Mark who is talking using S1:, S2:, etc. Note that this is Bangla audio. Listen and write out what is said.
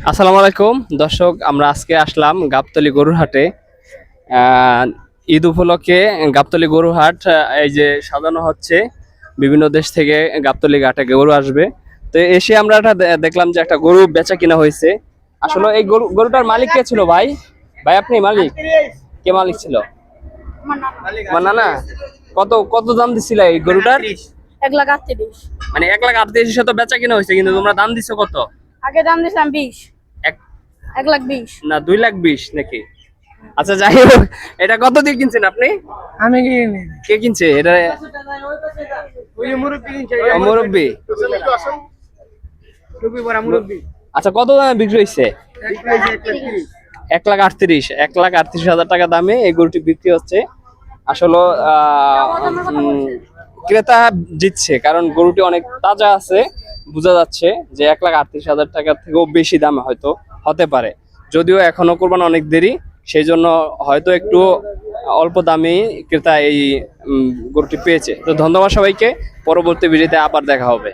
S1: আসসালামু আলাইকুম দর্শক, আমরা আজকে আসলাম গাবতলী গরুর হাটে। ঈদ উপলক্ষে গাবতলী গরুর হাট এই যে সাজানো হচ্ছে। বিভিন্ন দেশ থেকে গাবতলী ঘাটে গরু আসবে। তো এসে আমরা একটা দেখলাম যে একটা গরু বেচা কিনা হয়েছে। আসলে এই গরুটার মালিক কে ছিল ভাই? ভাই আপনি মালিক? কে মালিক ছিল? আমার নানা। কত কত দাম দিছিল এই গরুটার?
S2: 1,38,000।
S1: মানে 1,38,000 তো বেচা কিনা হয়েছে, কিন্তু তোমরা দাম দিছো কত?
S2: আগে দাম দিয়েছিলাম 20।
S1: এক
S2: 1,20,000।
S1: না 2,20,000 নাকি? আচ্ছা যাই হোক, এটা কত দিয়ে কিনছেন আপনি?
S3: আমি কিনি
S1: কে কিনছে এটা?
S3: ওই যে মুরব্বি কিনছে
S1: মুরব্বী।
S3: টুপি পরা মুরব্বি
S1: আচ্ছা কত দামে বিক্রি হয়েছে? 1,38,000 টাকা দামে এই গরুটি বিক্রি হচ্ছে। আসলে ক্রেতা জিতছে, কারণ গরুটি অনেক তাজা আছে। বোঝা যাচ্ছে যে 1,38,000 টাকা থেকেও বেশি দামে হয়তো হতে পারে, যদিও এখনো কোরবানি অনেক দেরি। সেই জন্য হয়তো একটু অল্প দামেই ক্রেতা এই গরুটি পেয়েছে। তো ধন্যবাদ সবাইকে। পরবর্তী ভিডিওতে আবার দেখা হবে।